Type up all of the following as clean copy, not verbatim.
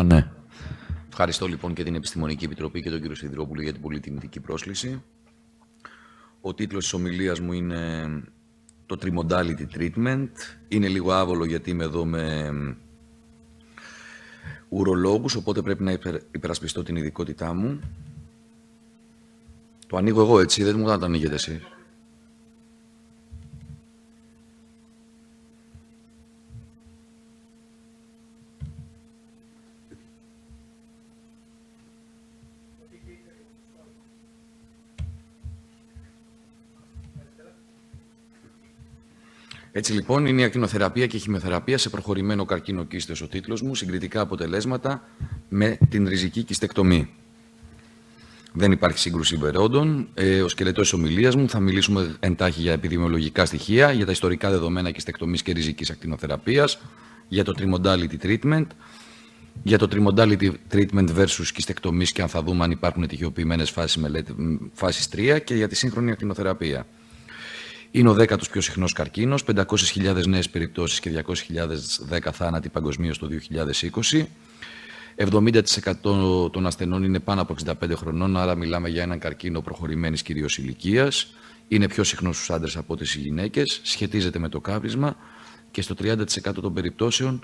Ναι. Ευχαριστώ λοιπόν και την Επιστημονική Επιτροπή και τον κύριο Σιδηρόπουλο για την πολύ τιμητική πρόσκληση. Ο τίτλος της ομιλίας μου είναι το Trimodality Treatment. Είναι λίγο άβολο γιατί είμαι εδώ με ουρολόγους, οπότε πρέπει να υπερασπιστώ την ειδικότητά μου. Το ανοίγω εγώ έτσι, δεν μου θα το ανοίγετε εσείς. Έτσι λοιπόν είναι η ακτινοθεραπεία και η χημειοθεραπεία σε προχωρημένο καρκίνο κίστεως ο τίτλος μου, συγκριτικά αποτελέσματα με την ριζική κιστεκτομή. Δεν υπάρχει σύγκρουση συμφερόντων. Ο σκελετός της ομιλίας μου θα μιλήσουμε εντάχει για επιδημιολογικά στοιχεία, για τα ιστορικά δεδομένα κιστεκτομής και ριζικής ακτινοθεραπείας, για το Trimodality Treatment, για το Trimodality Treatment versus κιστεκτομής και αν θα δούμε αν υπάρχουν ετυχιοποιημένες φάσεις 3 και για τη σύγχρονη ακτινοθεραπεία. Είναι ο 10ος πιο συχνός καρκίνος, 500.000 νέες περιπτώσεις και 200.010 θάνατοι παγκοσμίως το 2020. 70% των ασθενών είναι πάνω από 65 χρονών, άρα μιλάμε για έναν καρκίνο προχωρημένης κυρίως ηλικίας. Είναι πιο συχνός στους άντρες από τις γυναίκες, σχετίζεται με το κάπνισμα και στο 30% των περιπτώσεων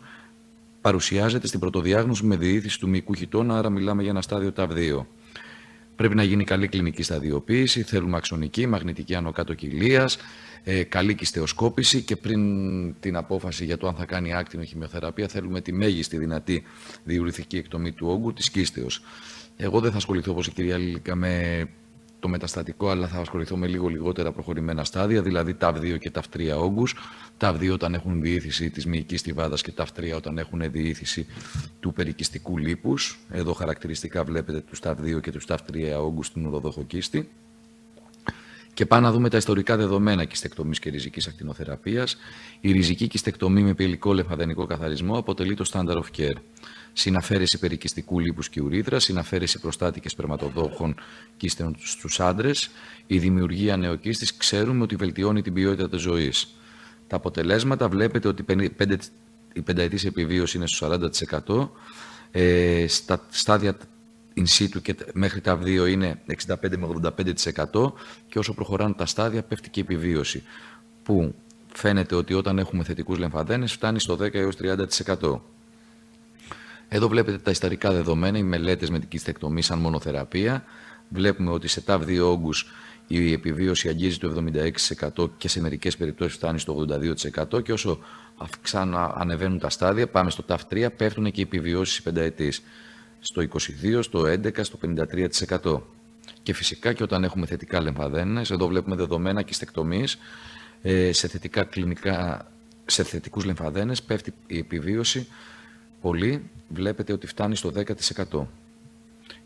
παρουσιάζεται στην πρωτοδιάγνωση με διήθηση του μυϊκού χιτώνα, άρα μιλάμε για ένα στάδιο TAV2. Πρέπει να γίνει καλή κλινική σταδιοποίηση, θέλουμε αξονική, μαγνητική άνω-κάτω κοιλίας, καλή κιστεοσκόπηση και πριν την απόφαση για το αν θα κάνει άκτινο χημειοθεραπεία θέλουμε τη μέγιστη δυνατή διουρηθική εκτομή του όγκου της κίστεως. Εγώ δεν θα ασχοληθώ όπως η κυρία Λίλικα με το μεταστατικό, αλλά θα ασχοληθώ με λίγο λιγότερα προχωρημένα στάδια, δηλαδή TAV2 και TAV3 όγκους. TAV2 όταν έχουν διήθηση της μυϊκής στιβάδας και TAV3 όταν έχουν διήθηση του περικιστικού λίπους. Εδώ χαρακτηριστικά βλέπετε τους TAV2 και τους TAV3 όγκους στην ουροδοχοκίστη. Και πάμε να δούμε τα ιστορικά δεδομένα κιστεκτομής και ριζικής ακτινοθεραπείας. Η ριζική κιστεκτομή με πυελικό λεμφαδενικό καθαρισμό αποτελεί το standard of care. Συναφαίρεση περικιστικού λίπους και ουρήθρα, συναφαίρεση προστάτη και σπερματοδόχων κίστεων στους άντρες. Η δημιουργία νεοκίστης ξέρουμε ότι βελτιώνει την ποιότητα της ζωής. Τα αποτελέσματα βλέπετε ότι η πενταετής επιβίωση είναι στο 40%. Στα στάδια in situ και μέχρι τα 2 είναι 65 με 85% και όσο προχωράνε τα στάδια πέφτει και η επιβίωση, που φαίνεται ότι όταν έχουμε θετικούς λεμφαδένες φτάνει στο 10 έως 30%. Εδώ βλέπετε τα ιστορικά δεδομένα, οι μελέτες με την κιστεκτομή σαν μονοθεραπεία. Βλέπουμε ότι σε TAV2 όγκους η επιβίωση αγγίζει το 76% και σε μερικές περιπτώσεις φτάνει στο 82% και όσο ανεβαίνουν τα στάδια, πάμε στο TAV3, πέφτουν και οι επιβιώσεις πενταετής. Στο 22, στο 11, στο 53%. Και φυσικά και όταν έχουμε θετικά λεμφαδένες, εδώ βλέπουμε δεδομένα κιστεκτομής, σε θετικούς λεμφαδένες πέφτει η επιβίωση πολύ, βλέπετε ότι φτάνει στο 10%.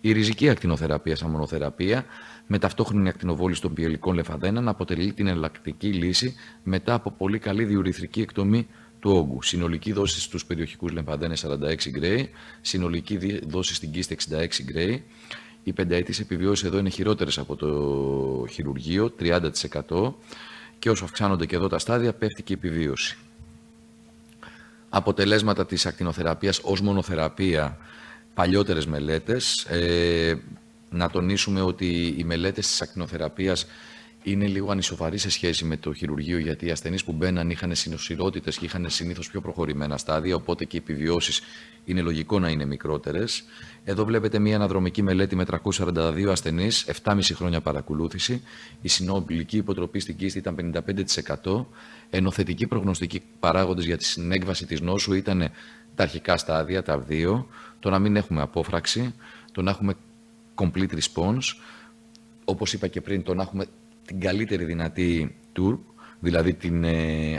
Η ριζική ακτινοθεραπεία σαν μονοθεραπεία με ταυτόχρονη ακτινοβόληση των πυελικών λεμφαδένων αποτελεί την εναλλακτική λύση μετά από πολύ καλή διουρηθρική εκτομή του όγκου. Συνολική δόση στους περιοχικούς λεμφαδένες 46 γκρέι, συνολική δόση στην κίστη 66 γκρέι. Οι πενταετής επιβιώσεις εδώ είναι χειρότερες από το χειρουργείο, 30% και όσο αυξάνονται και εδώ τα στάδια πέφτει και η επιβίωση. Αποτελέσματα της ακτινοθεραπείας ως μονοθεραπεία, παλιότερες μελέτες. Να τονίσουμε ότι οι μελέτες της ακτινοθεραπείας είναι λίγο ανισοβαρή σε σχέση με το χειρουργείο, γιατί οι ασθενείς που μπαίναν είχαν συνοσυρότητες και είχαν συνήθως πιο προχωρημένα στάδια, οπότε και οι επιβιώσεις είναι λογικό να είναι μικρότερες. Εδώ βλέπετε μια αναδρομική μελέτη με 342 ασθενείς, 7,5 χρόνια παρακολούθηση. Η συνολική υποτροπή στην κίστη ήταν 55%, ενώ θετικοί προγνωστικοί παράγοντες για τη συνέκβαση της νόσου ήταν τα αρχικά στάδια, τα 2, το να μην έχουμε απόφραξη, το να έχουμε complete response, όπως είπα και πριν, το να έχουμε την καλύτερη δυνατή TURP, δηλαδή την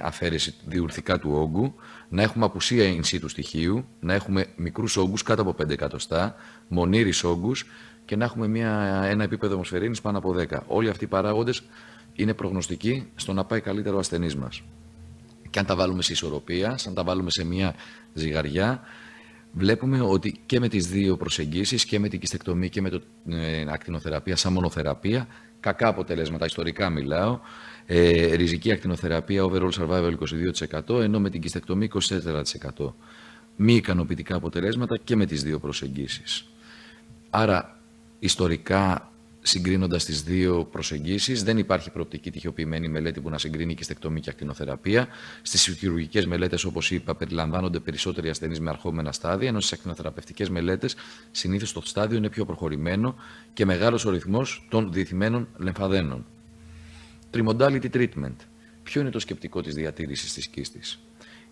αφαίρεση διουρθικά του όγκου, να έχουμε απουσία in situ στοιχείου, να έχουμε μικρούς όγκους κάτω από 5 εκατοστά, μονήρις όγκους και να έχουμε ένα επίπεδο αιμοσφαιρίνης πάνω από 10. Όλοι αυτοί οι παράγοντες είναι προγνωστικοί στο να πάει καλύτερο ο ασθενής μας. Και αν τα βάλουμε σε ισορροπία, αν τα βάλουμε σε μια ζυγαριά, βλέπουμε ότι και με τις δύο προσεγγίσεις, και με την κιστεκτομή και με την ακτινοθεραπεία σαν μονοθεραπεία, κακά αποτελέσματα, ιστορικά μιλάω. Ριζική ακτινοθεραπεία, overall survival 22%, ενώ με την κιστεκτομή 24%. μη ικανοποιητικά αποτελέσματα και με τις δύο προσεγγίσεις. Άρα, ιστορικά, συγκρίνοντας τις δύο προσεγγίσεις, δεν υπάρχει προοπτική τυχιοποιημένη μελέτη που να συγκρίνει κιστεκτομή και ακτινοθεραπεία. Στις χειρουργικές μελέτες, όπως είπα, περιλαμβάνονται περισσότεροι ασθενείς με αρχόμενα στάδια, ενώ στις ακτινοθεραπευτικές μελέτες συνήθως το στάδιο είναι πιο προχωρημένο και μεγάλος ο ρυθμός των διηθημένων λεμφαδένων. Trimodality treatment. Ποιο είναι το σκεπτικό της διατήρησης της κίστης?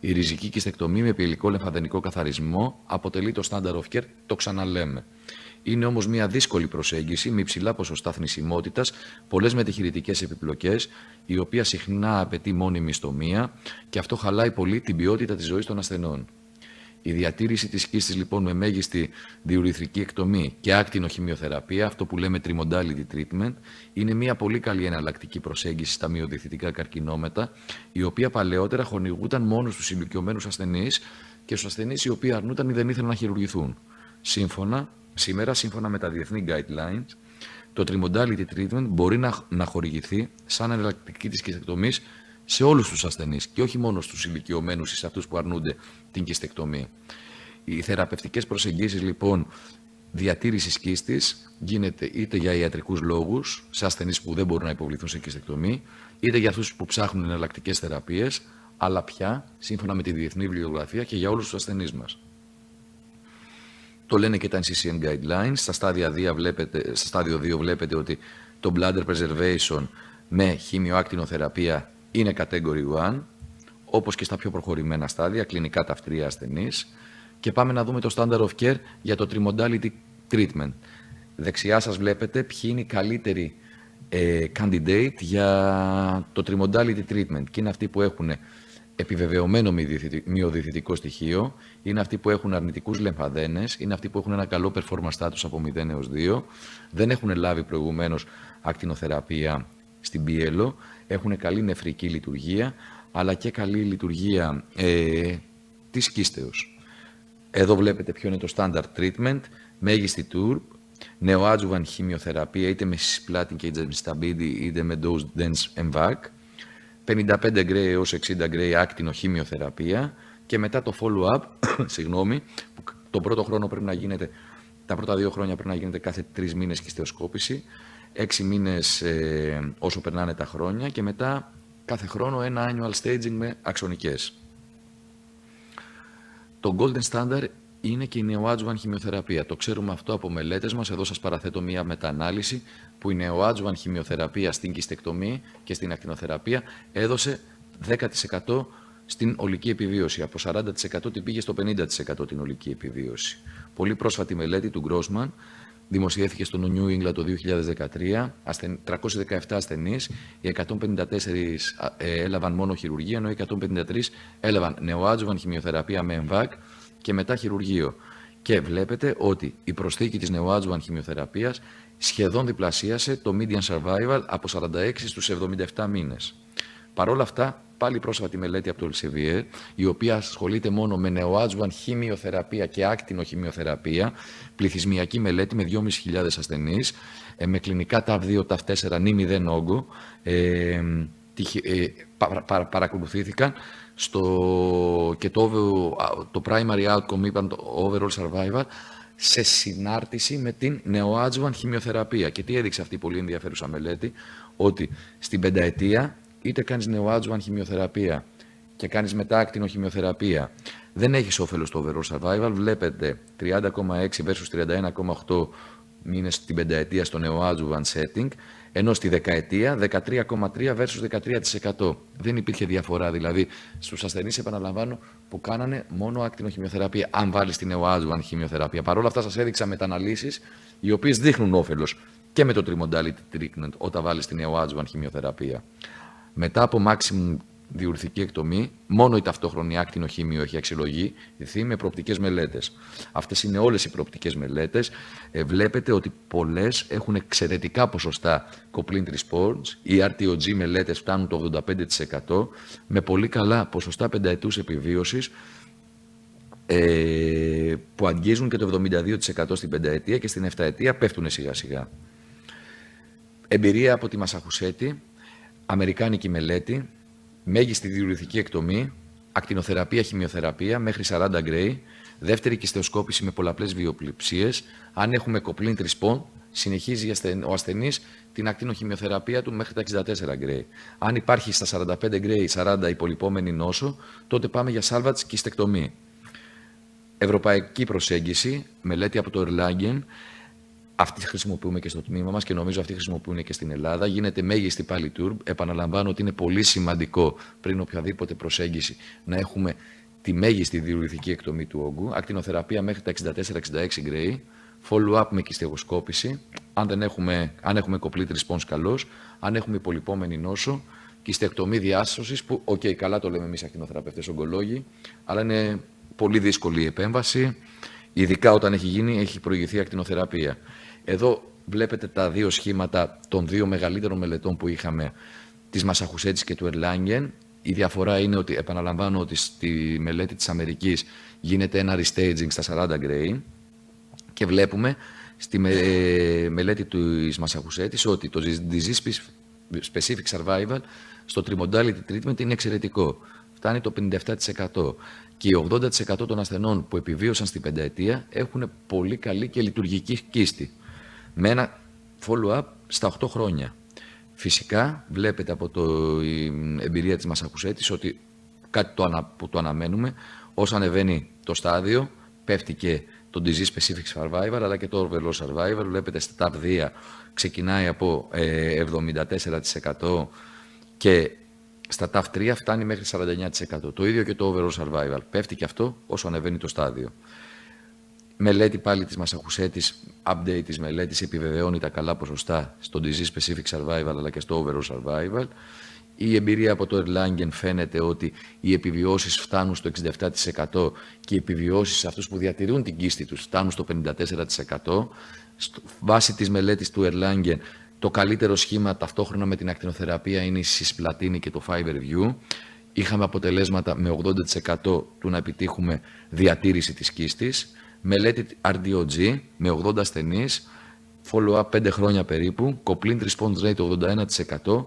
Η ριζική κιστεκτομή με πυελικό λεμφαδενικό καθαρισμό αποτελεί το standard of care, το ξαναλέμε. Είναι όμως μια δύσκολη προσέγγιση με υψηλά ποσοστά θνησιμότητας, πολλές μετεχειρητικές επιπλοκές, η οποία συχνά απαιτεί μόνιμη ιστομία και αυτό χαλάει πολύ την ποιότητα της ζωής των ασθενών. Η διατήρηση της κίστης λοιπόν με μέγιστη διουρηθρική εκτομή και άκτινο χημειοθεραπεία, αυτό που λέμε trimodality treatment, είναι μια πολύ καλή εναλλακτική προσέγγιση στα μειοδιθητικά καρκινόματα, η οποία παλαιότερα χορηγούταν μόνο στους ηλικιωμένους ασθενείς και στους ασθενείς οι οποίοι αρνούταν ή δεν ήθελαν να χειρουργηθούν. Σήμερα, σύμφωνα με τα διεθνή guidelines, το trimodality treatment μπορεί να χορηγηθεί σαν εναλλακτική της κιστεκτομής σε όλους τους ασθενείς και όχι μόνο στους ηλικιωμένους ή σε αυτούς που αρνούνται την κιστεκτομή. Οι θεραπευτικές προσεγγίσεις λοιπόν διατήρησης κίστης γίνεται είτε για ιατρικούς λόγους, σε ασθενείς που δεν μπορούν να υποβληθούν σε κιστεκτομή, είτε για αυτούς που ψάχνουν εναλλακτικές θεραπείες, αλλά πια σύμφωνα με τη διεθνή βιβλιογραφία και για όλους τους ασθενείς μας. Το λένε και τα NCCN Guidelines. Στα στάδιο 2 βλέπετε ότι το bladder preservation με χημειοάκτινοθεραπεία είναι category 1, όπως και στα πιο προχωρημένα στάδια, κλινικά ταυτρία ασθενής. Και πάμε να δούμε το standard of care για το trimodality treatment. Δεξιά σας βλέπετε ποιοι είναι οι καλύτεροι candidate για το trimodality treatment. Και είναι αυτοί που έχουν επιβεβαιωμένο μειοδιθητικό στοιχείο, είναι αυτοί που έχουν αρνητικούς λεμφαδένες, είναι αυτοί που έχουν ένα καλό performance status από 0 έως 2, δεν έχουν λάβει προηγουμένως ακτινοθεραπεία στην πυέλο, έχουν καλή νεφρική λειτουργία, αλλά και καλή λειτουργία της κίστεως. Εδώ βλέπετε ποιο είναι το standard treatment, μέγιστη TURP, neoadjuvant χημειοθεραπεία είτε με cisplatin και gemcitabine είτε με dose dense MVAC, 55 γκρέι έως 60 γκρέι άκτινο χημειοθεραπεία και μετά το follow-up, που τον πρώτο χρόνο πρέπει να γίνεται, τα πρώτα 2 χρόνια πρέπει να γίνεται κάθε 3 μήνες κιστεοσκόπηση, 6 μήνες όσο περνάνε τα χρόνια και μετά κάθε χρόνο ένα annual staging με αξονικές. Το golden standard είναι και η neoadjuvant χημειοθεραπεία. Το ξέρουμε αυτό από μελέτες μας. Εδώ σας παραθέτω μία μεταανάλυση που η neoadjuvant χημειοθεραπεία στην κιστεκτομή και στην ακτινοθεραπεία έδωσε 10% στην ολική επιβίωση. Από 40% την πήγε στο 50% την ολική επιβίωση. Πολύ πρόσφατη μελέτη του Grossman δημοσιεύθηκε στο New England το 2013. 317 ασθενείς, οι 154 έλαβαν μόνο χειρουργία, ενώ οι 153 έλαβαν neoadjuvant χημειοθεραπεία με MVAC και μετά χειρουργείο. Και βλέπετε ότι η προσθήκη της neoadjuvant χημειοθεραπείας σχεδόν διπλασίασε το median survival από 46 στους 77 μήνες. Παρ' όλα αυτά, πάλι πρόσφατη μελέτη από το Elsevier, η οποία ασχολείται μόνο με neoadjuvant χημειοθεραπεία και άκτινο χημειοθεραπεία, πληθυσμιακή μελέτη με 2.500 ασθενείς, με κλινικά TAV2, TAV4, νη 0 όγκο, παρακολουθήθηκαν και το primary outcome, είπαν το overall survival, σε συνάρτηση με την neoadjuvant χημειοθεραπεία. Και τι έδειξε αυτή η πολύ ενδιαφέρουσα μελέτη? Ότι στην πενταετία είτε κάνεις neoadjuvant χημειοθεραπεία και κάνεις μετά άκτινο χημειοθεραπεία, δεν έχεις όφελος στο overall survival. Βλέπετε 30,6 versus 31,8 μήνες στην πενταετία στο neoadjuvant setting, ενώ στη δεκαετία 13,3 versus 13%. Δεν υπήρχε διαφορά δηλαδή στους ασθενείς, επαναλαμβάνω, που κάνανε μόνο άκτινο χημειοθεραπεία, αν βάλεις την neoadjuvant χημειοθεραπεία. Παρ' όλα αυτά σας έδειξα μεταναλύσεις οι οποίες δείχνουν όφελος και με το trimodality treatment όταν βάλεις την neoadjuvant χημειοθεραπεία. Μετά από maximum διουρηθική εκτομή, μόνο η ταυτόχρονη άκτινο χήμιο έχει αξιολογηθεί με προοπτικές μελέτες. Αυτές είναι όλες οι προοπτικές μελέτες. Βλέπετε ότι πολλές έχουν εξαιρετικά ποσοστά complete response. Οι RTOG μελέτες φτάνουν το 85% με πολύ καλά ποσοστά πενταετούς επιβίωσης που αγγίζουν και το 72% στην πενταετία και στην εφταετία πέφτουν σιγά σιγά. Εμπειρία από τη Μασαχουσέτη, αμερικάνικη μελέτη, μέγιστη διουρηθική εκτομή, ακτινοθεραπεία, χημειοθεραπεία μέχρι 40 γκρέι, δεύτερη κυστεοσκόπηση με πολλαπλές βιοπληψίες. Αν έχουμε complete response, συνεχίζει ο ασθενής την ακτινοχημειοθεραπεία του μέχρι τα 64 γκρέι. Αν υπάρχει στα 45 γκρέι 40 υπολοιπόμενη νόσο, τότε πάμε για salvage κυστεκτομή. Ευρωπαϊκή προσέγγιση, μελέτη από το Erlangen. Αυτή χρησιμοποιούμε και στο τμήμα μας και νομίζω αυτή χρησιμοποιούν και στην Ελλάδα. Γίνεται μέγιστη πάλι turb. Επαναλαμβάνω ότι είναι πολύ σημαντικό πριν οποιαδήποτε προσέγγιση να έχουμε τη μέγιστη διουρηθική εκτομή του όγκου. Ακτινοθεραπεία μέχρι τα 64-66 γκρέι. Follow-up με κυστεγοσκόπηση. Αν έχουμε complete response, καλώς. Αν έχουμε υπολοιπόμενη νόσο, κυστεκτομή διάσωσης, που, καλά το λέμε εμείς ακτινοθεραπευτές ογκολόγοι, αλλά είναι πολύ δύσκολη η επέμβαση, ειδικά όταν έχει προηγηθεί ακτινοθεραπεία. Εδώ βλέπετε τα δύο σχήματα των δύο μεγαλύτερων μελετών που είχαμε, της Μασαχουσέτης και του Erlangen. Η διαφορά είναι ότι, επαναλαμβάνω, ότι στη μελέτη της Αμερικής γίνεται ένα restaging στα 40 γκρέι και βλέπουμε στη μελέτη της Μασαχουσέτης ότι το disease specific survival στο trimodality treatment είναι εξαιρετικό. Φτάνει το 57%. Και οι 80% των ασθενών που επιβίωσαν στην πενταετία έχουν πολύ καλή και λειτουργική κίστη. Με ένα follow-up στα 8 χρόνια. Φυσικά, βλέπετε από την εμπειρία της Μασαχουσέτης ότι κάτι που το αναμένουμε, όσο ανεβαίνει το στάδιο, πέφτει και το disease specific survival, αλλά και το overall survival. Βλέπετε στα TAP 2 ξεκινάει από 74% και στα TAF 3 φτάνει μέχρι 49%. Το ίδιο και το overall survival. Πέφτει και αυτό όσο ανεβαίνει το στάδιο. Μελέτη πάλι της Μασαχουσέτης, update της μελέτης, επιβεβαιώνει τα καλά ποσοστά στο disease specific survival αλλά και στο overall survival. Η εμπειρία από το Erlangen φαίνεται ότι οι επιβιώσεις φτάνουν στο 67% και οι επιβιώσεις σε αυτούς που διατηρούν την κίστη τους φτάνουν στο 54%. Βάσει της μελέτης του Erlangen, το καλύτερο σχήμα ταυτόχρονα με την ακτινοθεραπεία είναι η cisplatin και το FiberView. Είχαμε αποτελέσματα με 80% του να επιτύχουμε διατήρηση της κίστης. Μελέτη RDOG με 80 ασθενείς, follow-up 5 χρόνια περίπου, complete response rate 81%,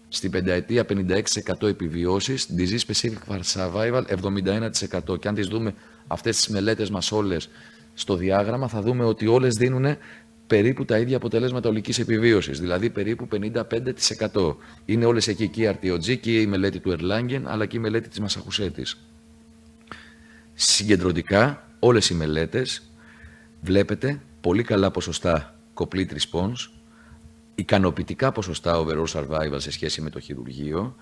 στην πενταετία 56% επιβιώσεις, disease specific survival 71%. Και αν τις δούμε αυτές τις μελέτες μας όλες στο διάγραμμα, θα δούμε ότι όλες δίνουν περίπου τα ίδια αποτελέσματα ολικής επιβίωσης, δηλαδή περίπου 55%. Είναι όλες εκεί και η RTOG και η μελέτη του Erlangen, αλλά και η μελέτη της Μασαχουσέτης. Συγκεντρωτικά, όλες οι μελέτες βλέπετε πολύ καλά ποσοστά complete response, ικανοποιητικά ποσοστά overall survival σε σχέση με το χειρουργείο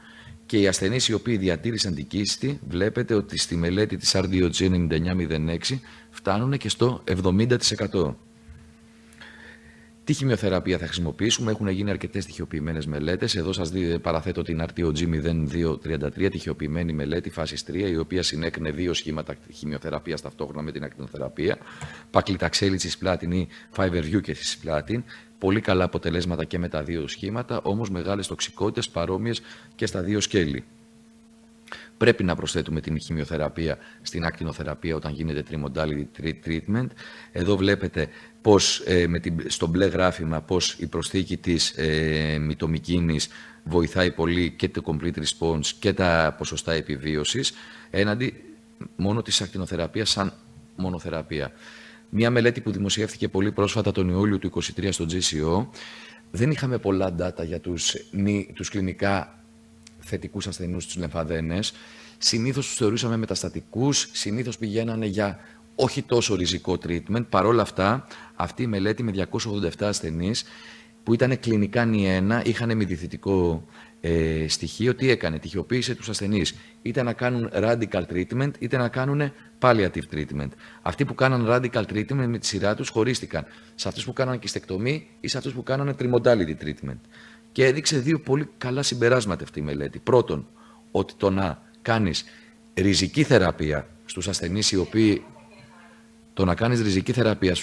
και οι ασθενείς οι οποίοι διατήρησαν την κίστη, βλέπετε ότι στη μελέτη της RDOG 9906 φτάνουν και στο 70%. Τι χημειοθεραπεία θα χρησιμοποιήσουμε, έχουν γίνει αρκετές τοιχειοποιημένες μελέτες. Εδώ σας παραθέτω την RTOG 0233, τοιχειοποιημένη μελέτη φάσης 3, η οποία συνέκρινε δύο σχήματα χημειοθεραπείας ταυτόχρονα με την ακτινοθεραπεία. Πακλιταξέλη, cisplatin ή FiberView και cisplatin. Πολύ καλά αποτελέσματα και με τα δύο σχήματα, όμως μεγάλες τοξικότητες παρόμοιες και στα δύο σκέλη. Πρέπει να προσθέτουμε την χημειοθεραπεία στην ακτινοθεραπεία όταν γίνεται trimodality treatment. Εδώ βλέπετε πώς, στο μπλε γράφημα, πώς η προσθήκη της μυτομικίνης βοηθάει πολύ και το complete response και τα ποσοστά επιβίωσης, έναντι μόνο της ακτινοθεραπείας σαν μονοθεραπεία. Μια μελέτη που δημοσιεύθηκε πολύ πρόσφατα τον Ιούλιο του 2023 στο GCO, δεν είχαμε πολλά data για τους κλινικά θετικούς ασθενούς, τους λεμφαδένες. Συνήθως τους θεωρούσαμε μεταστατικούς, συνήθως πηγαίνανε για όχι τόσο ριζικό treatment. Παρ' όλα αυτά, αυτή η μελέτη με 287 ασθενείς που ήταν κλινικά νι1, είχαν μηδηθητικό στοιχείο, τι έκανε, τοιχειοποίησε τους ασθενείς. Είτε να κάνουν radical treatment, είτε να κάνουν palliative treatment. Αυτοί που κάναν radical treatment με τη σειρά τους χωρίστηκαν σε αυτούς που κάναν κυστεκτομή ή σε αυτούς που κάναν trimodality treatment. Και έδειξε δύο πολύ καλά συμπεράσματα αυτή η μελέτη. Πρώτον, ότι το να κάνεις ριζική θεραπεία στους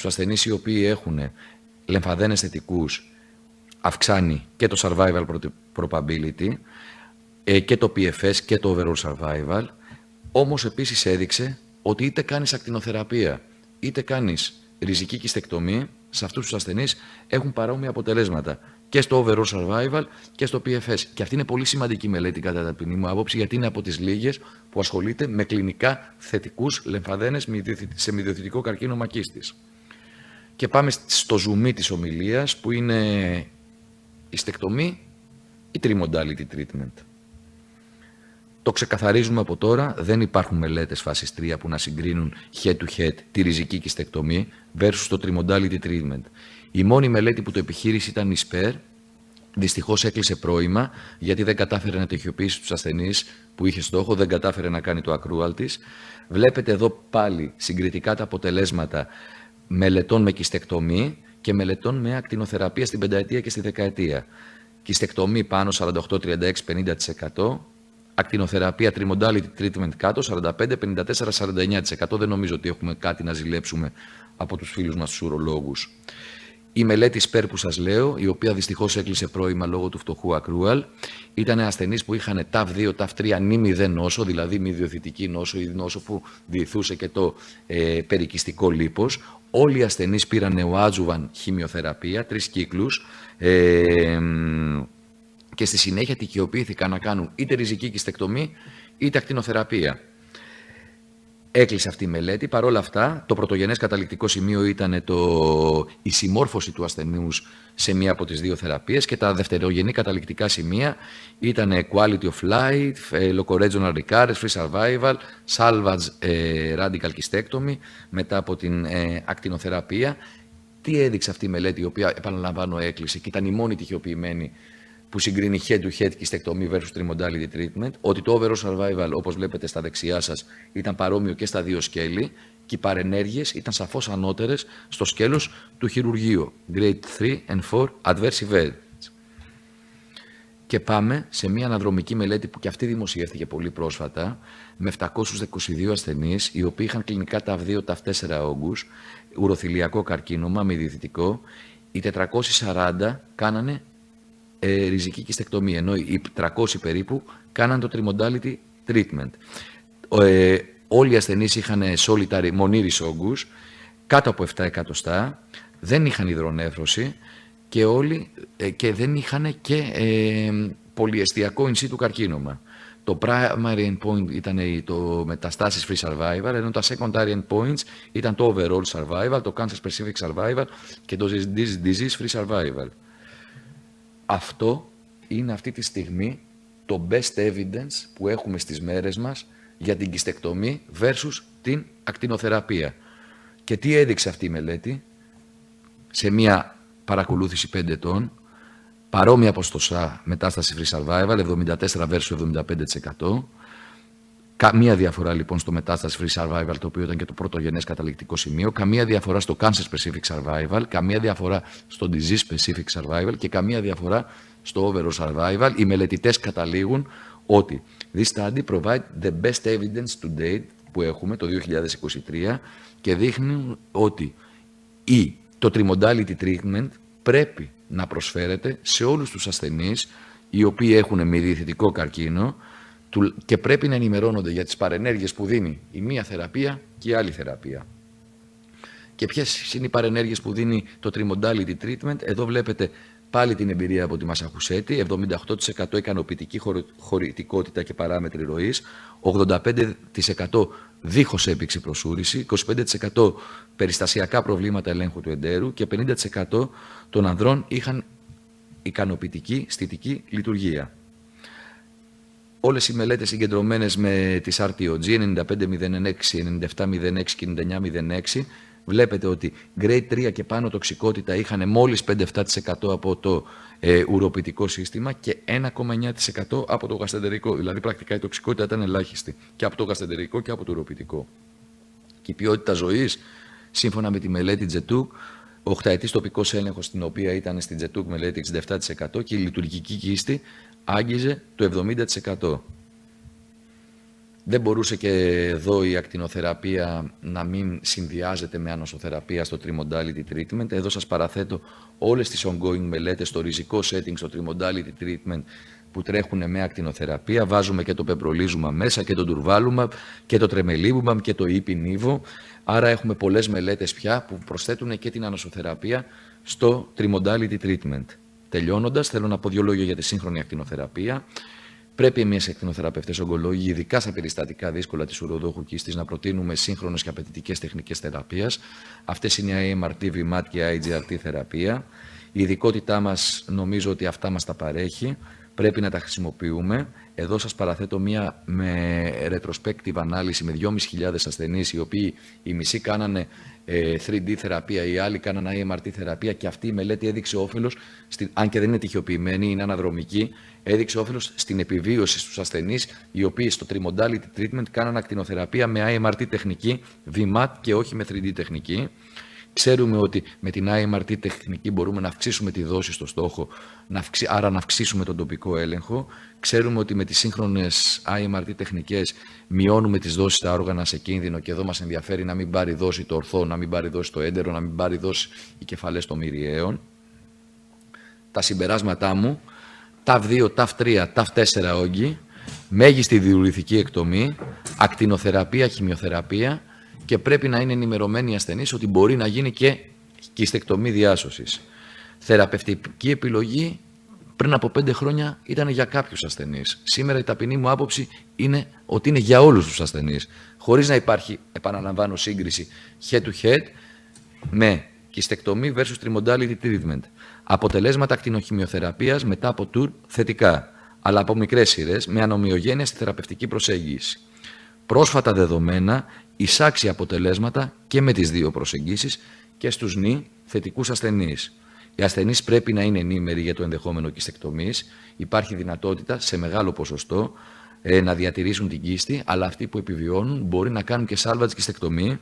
ασθενείς οι οποίοι, έχουν λεμφαδένες θετικούς αυξάνει και το survival probability και το PFS και το overall survival. Όμως επίσης έδειξε ότι είτε κάνεις ακτινοθεραπεία είτε κάνεις ριζική κυστεκτομή, σε αυτούς τους ασθενείς έχουν παρόμοια αποτελέσματα. και στο overall survival και στο PFS. Και αυτή είναι πολύ σημαντική μελέτη κατά την ποινή μου άποψη, γιατί είναι από τις λίγες που ασχολείται με κλινικά θετικούς λεμφαδένες σε μυδιοθυτικό καρκίνο μακίστης. Και πάμε στο ζουμί της ομιλίας, που είναι η στεκτομή ή trimodality treatment. Το ξεκαθαρίζουμε από τώρα, δεν υπάρχουν μελέτες φάσης 3 που να συγκρίνουν head-to-head τη ριζική κιστεκτομή versus το trimodality treatment. Η μόνη μελέτη που το επιχείρησε ήταν η SPER. Δυστυχώς έκλεισε πρώιμα, γιατί δεν κατάφερε να τεχειοποιήσει τους ασθενείς που είχε στόχο, δεν κατάφερε να κάνει το accrual της. Βλέπετε εδώ πάλι συγκριτικά τα αποτελέσματα μελετών με κιστεκτομή και μελετών με ακτινοθεραπεία στην πενταετία και στη δεκαετία. Κιστεκτομή πάνω 48-36-50%, ακτινοθεραπεία trimodality treatment κάτω 45-54-49%. Δεν νομίζω ότι έχουμε κάτι να ζηλέψουμε από τους φίλους μας τους ουρολόγους. Η μελέτη SPER που σας λέω, η οποία δυστυχώς έκλεισε πρώιμα λόγω του φτωχού accrual, ήταν ασθενείς που είχαν TAF2, TAF3 νη 0 νόσο, δηλαδή μη διοθητική νόσο ή νόσο που διηθούσε και το περικιστικό λίπος. Όλοι οι ασθενείς πήραν neoadjuvant χημειοθεραπεία, 3 κύκλους, και στη συνέχεια τοιχειοποιήθηκαν να κάνουν είτε ριζική κιστεκτομή είτε ακτινοθεραπεία. Έκλεισε αυτή η μελέτη. Παρ' όλα αυτά, το πρωτογενές καταληκτικό σημείο ήταν η συμμόρφωση του ασθενούς σε μία από τις δύο θεραπείες και τα δευτερογενή καταληκτικά σημεία ήταν quality of life, local regional recurrence, free survival, salvage radical kistectomy μετά από την ακτινοθεραπεία. Τι έδειξε αυτή η μελέτη, η οποία, επαναλαμβάνω, έκλεισε και ήταν η μόνη τυχιοποιημένη που συγκρίνει head-to-head κιστεκτομή versus trimodality treatment, ότι το overall survival, όπως βλέπετε στα δεξιά σας, ήταν παρόμοιο και στα δύο σκέλη και οι παρενέργειες ήταν σαφώς ανώτερες στο σκέλος του χειρουργείου. Grade 3 and 4 adverse events. Και πάμε σε μια αναδρομική μελέτη που και αυτή δημοσιεύτηκε πολύ πρόσφατα, με 722 ασθενείς, οι οποίοι είχαν κλινικά TAF2, TAF4 όγκους, ουροθυλιακό καρκίνωμα με διαιτητικό. Οι 440 κάνανε ριζική κιστεκτομή, ενώ οι 300 περίπου κάναν το trimodality treatment. Όλοι οι ασθενείς είχαν solitary μονήρις όγκους, κάτω από 7 εκατοστά, δεν είχαν υδρονέφρωση και όλοι και δεν είχαν και πολυεστιακό in situ καρκίνωμα. Το primary endpoint ήταν το μεταστάσεις free survival, ενώ τα secondary endpoints ήταν το overall survival, το cancer specific survival και το disease free survival. Αυτό είναι αυτή τη στιγμή το best evidence που έχουμε στις μέρες μας για την κιστεκτομή versus την ακτινοθεραπεία. Και τι έδειξε αυτή η μελέτη σε μια παρακολούθηση 5 ετών, παρόμοια ποσοστά μετάσταση free survival, 74 versus 75%. Καμία διαφορά λοιπόν στο μετάσταση free survival, το οποίο ήταν και το πρωτογενές καταληκτικό σημείο, καμία διαφορά στο cancer specific survival, καμία διαφορά στο disease specific survival και καμία διαφορά στο overall survival. Οι μελετητές καταλήγουν ότι this study provide the best evidence to date που έχουμε το 2023 και δείχνουν ότι το trimodality treatment πρέπει να προσφέρεται σε όλους τους ασθενείς οι οποίοι έχουν μη διαιτητικό καρκίνο και πρέπει να ενημερώνονται για τις παρενέργειες που δίνει η μία θεραπεία και η άλλη θεραπεία. Και ποιες είναι οι παρενέργειες που δίνει το trimodality treatment? Εδώ βλέπετε πάλι την εμπειρία από τη Μασαχουσέτη, 78% ικανοποιητική χωρητικότητα και παράμετροι ροής, 85% δίχως έπηξη προσούρηση, 25% περιστασιακά προβλήματα ελέγχου του εντέρου και 50% των ανδρών είχαν ικανοποιητική στιτική λειτουργία. Όλες οι μελέτες συγκεντρωμένες με τις RTOG 9506, 9706 και 9906, βλέπετε ότι grade 3 και πάνω τοξικότητα είχαν μόλις 5-7% από το ουροποιητικό σύστημα και 1,9% από το γαστεντερικό. Δηλαδή πρακτικά η τοξικότητα ήταν ελάχιστη και από το γαστεντερικό και από το ουροποιητικό. Και η ποιότητα ζωής, σύμφωνα με τη μελέτη JETUC, ο 8ετής τοπικός έλεγχος, στην οποία ήταν στην JETUC μελέτη 67% και η λειτουργική κίστη άγγιζε το 70%. Δεν μπορούσε και εδώ η ακτινοθεραπεία να μην συνδυάζεται με ανοσοθεραπεία στο trimodality treatment. Εδώ σας παραθέτω όλες τις ongoing μελέτες στο ριζικό setting, στο trimodality treatment που τρέχουν με ακτινοθεραπεία. Βάζουμε και το pembrolizumab μέσα και το durvalumab και το tremelimumab και το ipi-nivo. Άρα έχουμε πολλές μελέτες πια που προσθέτουν και την ανοσοθεραπεία στο trimodality treatment. Τελειώνοντας, θέλω να πω 2 λόγια για τη σύγχρονη ακτινοθεραπεία. Πρέπει εμείς οι ακτινοθεραπευτές ογκολόγοι, ειδικά στα περιστατικά δύσκολα της ουροδόχου κίστης, να προτείνουμε σύγχρονες και απαιτητικές τεχνικές θεραπείας. Αυτές είναι η AMRT, VMAT και η IGRT θεραπεία. Η ειδικότητά μας νομίζω ότι αυτά μας τα παρέχει. Πρέπει να τα χρησιμοποιούμε. Εδώ σας παραθέτω μία με retrospective ανάλυση με 2.500 ασθενείς, οι οποίοι οι μισοί κάνανε 3D θεραπεία, οι άλλοι κάνανε AMRT θεραπεία, και αυτή η μελέτη έδειξε όφελος, αν και δεν είναι τυχιοποιημένη, είναι αναδρομική, έδειξε όφελος στην επιβίωση στους ασθενείς, οι οποίοι στο Trimodality Treatment κάνανε ακτινοθεραπεία με AMRT τεχνική, VMAT και όχι με 3D τεχνική. Ξέρουμε ότι με την IMRT τεχνική μπορούμε να αυξήσουμε τη δόση στο στόχο, άρα να αυξήσουμε τον τοπικό έλεγχο. Ξέρουμε ότι με τις σύγχρονες IMRT τεχνικές μειώνουμε τις δόσεις στα όργανα σε κίνδυνο, και εδώ μας ενδιαφέρει να μην πάρει δόση το ορθό, να μην πάρει δόση το έντερο, να μην πάρει δόση οι κεφαλές των μυριαίων. Τα συμπεράσματά μου: TAF2, TAF3, TAF4 όγκοι, μέγιστη διουρηθική εκτομή, ακτινοθεραπεία, χημειοθεραπεία, και πρέπει να είναι ενημερωμένοι οι ασθενείς ότι μπορεί να γίνει και κιστεκτομή διάσωσης. Θεραπευτική επιλογή πριν από 5 χρόνια ήταν για κάποιους ασθενείς. Σήμερα η ταπεινή μου άποψη είναι ότι είναι για όλους τους ασθενείς. Χωρίς να υπάρχει, επαναλαμβάνω, σύγκριση head-to-head με κιστεκτομή versus Trimodality Treatment. Αποτελέσματα ακτινοχημειοθεραπείας μετά από TUR θετικά, αλλά από μικρές σειρές, με ανομοιογένεια στη θεραπευτική προσέγγιση. Πρόσφατα δεδομένα, εισάξια αποτελέσματα και με τις 2 προσεγγίσεις και στους νη θετικούς ασθενείς. Οι ασθενείς πρέπει να είναι ενήμεροι για το ενδεχόμενο κιστεκτομής. Υπάρχει δυνατότητα σε μεγάλο ποσοστό να διατηρήσουν την κίστη, αλλά αυτοί που επιβιώνουν μπορεί να κάνουν και salvage κιστεκτομή.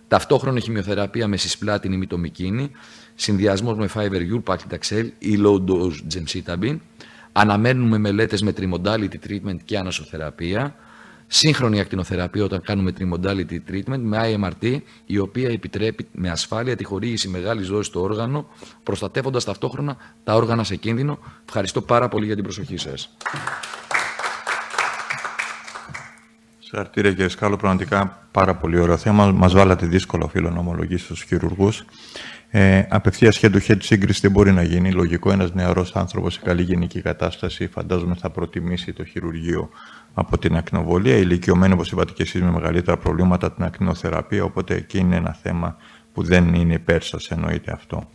Ταυτόχρονη χημειοθεραπεία με συσπλάτινη μυτομικίνη, συνδυασμός με Fiverr, Paclitaxel ή low dose gemcitabine. Αναμένουμε μελέτες με Trimodality Treatment και ανασοθεραπεία. Σύγχρονη ακτινοθεραπεία όταν κάνουμε Trimodality Treatment με IMRT, η οποία επιτρέπει με ασφάλεια τη χορήγηση μεγάλης δόσης στο όργανο, προστατεύοντας ταυτόχρονα τα όργανα σε κίνδυνο. Ευχαριστώ πάρα πολύ για την προσοχή σας. Συγχαρητήρια κύριε Σκάλο, πραγματικά πάρα πολύ ωραίο θέμα. Μας βάλατε δύσκολο, οφείλω να ομολογήσω, στους χειρουργούς. Απευθείας head-to-head σύγκριση δεν μπορεί να γίνει. Λογικό, ένας νεαρός άνθρωπος σε καλή γενική κατάσταση φαντάζομαι θα προτιμήσει το χειρουργείο από την ακτινοβολία. Ηλικιωμένοι, όπως είπατε και εσείς, με μεγαλύτερα προβλήματα, την ακτινοθεραπεία. Οπότε εκεί είναι ένα θέμα που δεν είναι υπέρ σας, εννοείται αυτό.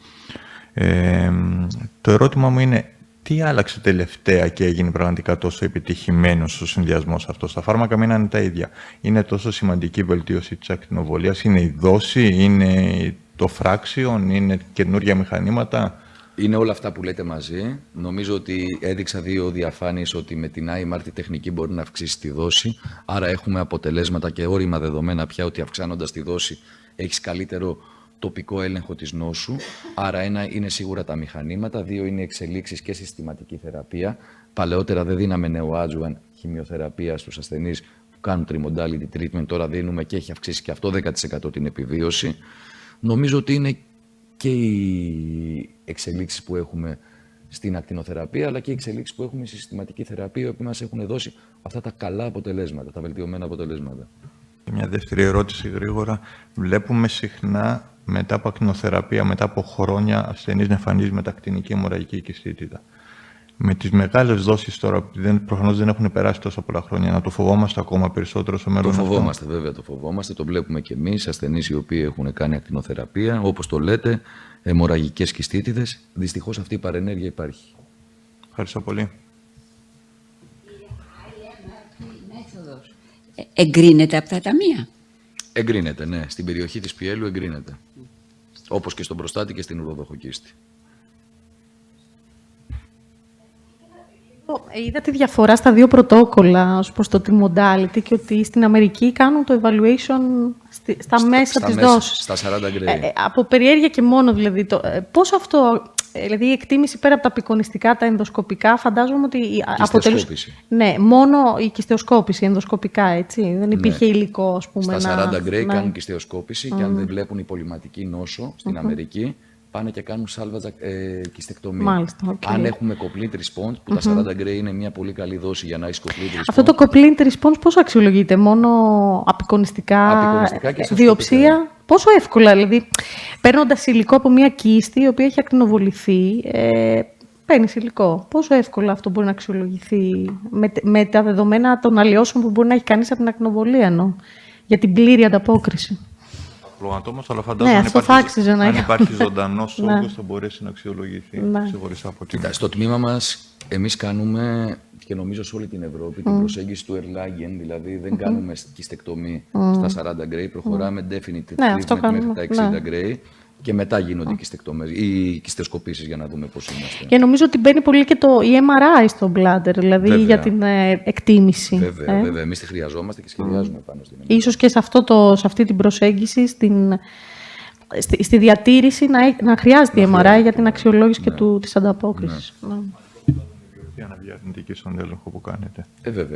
Το ερώτημα μου είναι, τι άλλαξε τελευταία και έγινε πραγματικά τόσο επιτυχημένος ο συνδυασμός αυτός? Τα φάρμακα μείνανε τα ίδια. Είναι τόσο σημαντική η βελτίωση της ακτινοβολίας? Είναι η δόση, είναι το φράξιον, είναι καινούργια μηχανήματα? Είναι όλα αυτά που λέτε μαζί. Νομίζω ότι έδειξα 2 διαφάνειες ότι με την IMRT τεχνική μπορεί να αυξήσει τη δόση. Άρα έχουμε αποτελέσματα και όρημα δεδομένα πια ότι αυξάνοντας τη δόση έχεις καλύτερο τοπικό έλεγχο της νόσου. Άρα 1 είναι σίγουρα τα μηχανήματα, 2 είναι εξελίξεις και συστηματική θεραπεία. Παλαιότερα δεν δίναμε neoadjuvant χημειοθεραπεία στους ασθενείς που κάνουν Trimodality Treatment. Τώρα δίνουμε και έχει αυξήσει και αυτό 10% την επιβίωση. Νομίζω ότι είναι και οι εξελίξεις που έχουμε στην ακτινοθεραπεία, αλλά και οι εξελίξεις που έχουμε στη συστηματική θεραπεία, οι οποίοι μας έχουν δώσει αυτά τα καλά αποτελέσματα, τα βελτιωμένα αποτελέσματα. Μια δεύτερη ερώτηση γρήγορα. Βλέπουμε συχνά μετά από ακτινοθεραπεία, μετά από χρόνια, ασθενείς να εμφανίζουν μετακτινική αιμορραγική κιστίτιδα. Με τις μεγάλες δόσεις τώρα, προφανώς δεν έχουν περάσει τόσα πολλά χρόνια, να το φοβόμαστε ακόμα περισσότερο στο μέλλον? Το φοβόμαστε, βέβαια, το φοβόμαστε. Το βλέπουμε και εμείς, ασθενείς οι οποίοι έχουν κάνει ακτινοθεραπεία, όπως το λέτε, αιμορραγικές κιστίτιδες. Δυστυχώς αυτή η παρενέργεια υπάρχει. Ευχαριστώ πολύ. Εγκρίνεται από τα ταμεία? Εγκρίνεται, ναι. Στην περιοχή της πιέλου εγκρίνεται. Όπως και στον προστάτη και στην ουροδοχοκίστη. Είδα τη διαφορά στα 2 πρωτόκολλα ως προς το Trimodality και ότι στην Αμερική κάνουν το evaluation στα μέσα της δόσης. Στα 40 γκρέι. Από περιέργεια και μόνο δηλαδή. Πώς αυτό, δηλαδή η εκτίμηση πέρα από τα απεικονιστικά, τα ενδοσκοπικά, φαντάζομαι ότι Κιστεοσκόπηση. Ναι, μόνο η κιστεοσκόπηση ενδοσκοπικά, έτσι. Δεν υπήρχε υλικό, ας πούμε. Στα 40 γκρέι κάνουν κιστεοσκόπηση και αν δεν βλέπουν υπολοιματική νόσο στην Αμερική, πάνε και κάνουν salvage κιστεκτομή. Μάλιστα, okay. Αν έχουμε complete response, που τα 40 γκρέι είναι μια πολύ καλή δόση για να έχει complete response. Αυτό το complete response πώς αξιολογείται? Μόνο απεικονιστικά και διοψία? Πόσο εύκολα, δηλαδή, παίρνοντας υλικό από μια κίστη η οποία έχει ακτινοβοληθεί, παίρνεις υλικό. Πόσο εύκολα αυτό μπορεί να αξιολογηθεί με τα δεδομένα των αλλοιώσεων που μπορεί να έχει κανείς από την ακτινοβολία, εννοώ, για την πλήρη ανταπόκριση. Απλό όμως, αλλά φαντάζομαι Ναι, αν αυτό θα άξιζε να αν είναι. υπάρχει ζωντανός Ναι. όγκος θα μπορέσει να αξιολογηθεί Ναι. ξεχωριστά από την. Κοίτα, στο τμήμα μας εμείς κάνουμε, και νομίζω σε όλη την Ευρώπη, την προσέγγιση του Erlangen, δηλαδή δεν κάνουμε κιστεκτομή στα 40 γκρέι, προχωράμε definitive Ναι, αυτό treatment κάνουμε, μέχρι τα 60 ναι. γκρέι και μετά γίνονται οι κιστεκτομές ή κιστεσκοπήσεις για να δούμε πώς είμαστε. Και νομίζω ότι μπαίνει πολύ και η MRI στο bladder, δηλαδή Βέβαια. για την εκτίμηση. Βέβαια, βέβαια. Εμείς τη χρειαζόμαστε και σχεδιάζουμε πάνω στην εμείς. Ίσως και σε σε αυτή την προσέγγιση, στη διατήρηση, να χρειάζεται η MRI για την αξιολόγηση και της ανταπόκρισης. Ναι. Για να βγει αρνητική στον έλεγχο που κάνετε. Βέβαια.